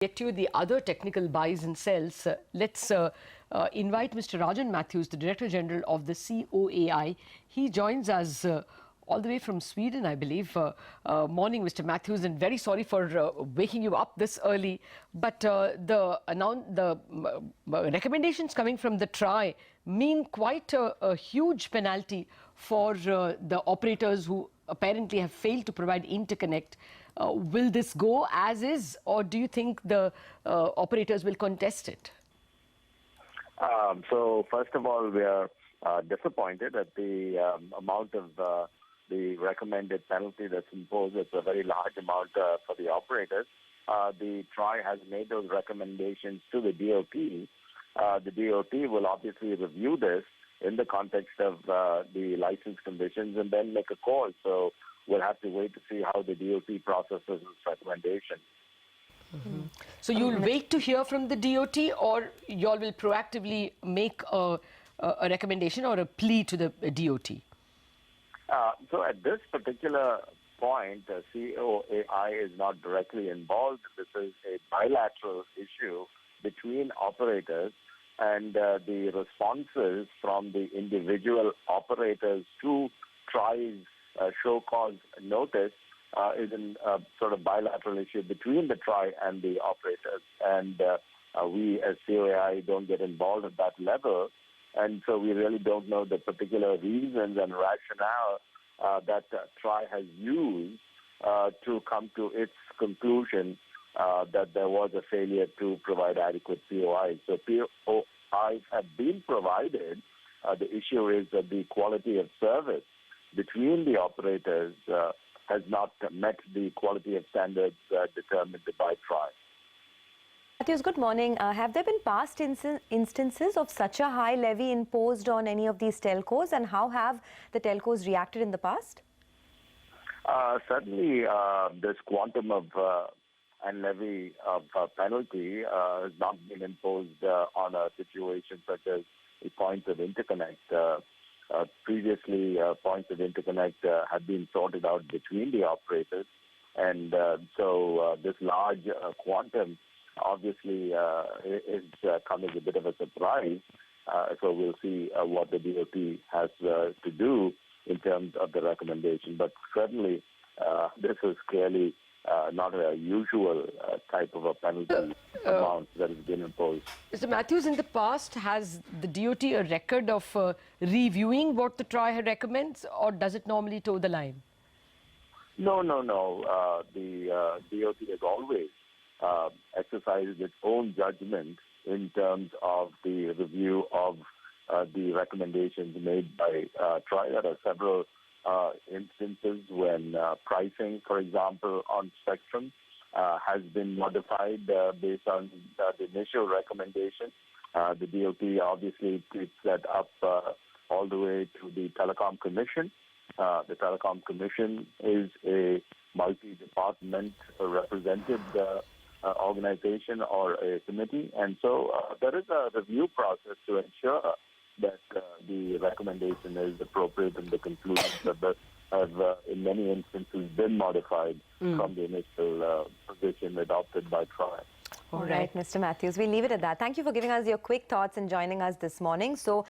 Get to the other technical buys and sells, let's invite Mr. Rajan Mathews, the Director General of the COAI. He joins us all the way from Sweden, I believe. Morning, Mr. Mathews, and very sorry for waking you up this early. But the recommendations coming from the TRAI mean quite a huge penalty for the operators who apparently have failed to provide interconnect. Will this go as is, or do you think the operators will contest it? So first of all, we are disappointed at the amount of the recommended penalty that's imposed. It's a very large amount for the operators. The TRAI has made those recommendations to the DoT. The DoT will obviously review this in the context of the license conditions and then make a call. So we'll have to wait to see how the DoT processes its recommendation. Mm-hmm. So you'll wait to hear from the DoT, or you all will proactively make a recommendation or a plea to the DoT? So at this particular point, COAI is not directly involved. This is a bilateral issue between operators, and the responses from the individual operators to TRAI's show cause notice is a sort of bilateral issue between the TRAI and the operators. And we as COAI don't get involved at that level. And so we really don't know the particular reasons and rationale that TRAI has used to come to its conclusion that there was a failure to provide adequate COIs. So COIs have been provided. The issue is that the quality of service between the operators has not met the quality of standards determined by TRAI. Mathews, good morning. Have there been past instances of such a high levy imposed on any of these telcos, and how have the telcos reacted in the past? Certainly, this quantum of and levy of penalty has not been imposed on a situation such as a point of interconnect. Previously, points of interconnect had been sorted out between the operators, and so this large quantum obviously is come as a bit of a surprise. So we'll see what the DoT has to do in terms of the recommendation. But certainly, this is clearly not a usual type of a penalty amount that has been imposed. Mr. Mathews, in the past, has the DoT a record of reviewing what the TRAI recommends, or does it normally toe the line? No. The DoT has always exercised its own judgment in terms of the review of the recommendations made by TRAI. There are several instances when pricing, for example, on spectrum has been modified based on the initial recommendation. The DoT obviously takes that up all the way to the Telecom Commission. The Telecom Commission is a multi-department represented organization or a committee, and so there is a review process to ensure that the recommendation is appropriate and the conclusions have in many instances been modified from the initial position adopted by TRAI. All right, Mr. Mathews, we'll leave it at that. Thank you for giving us your quick thoughts and joining us this morning. So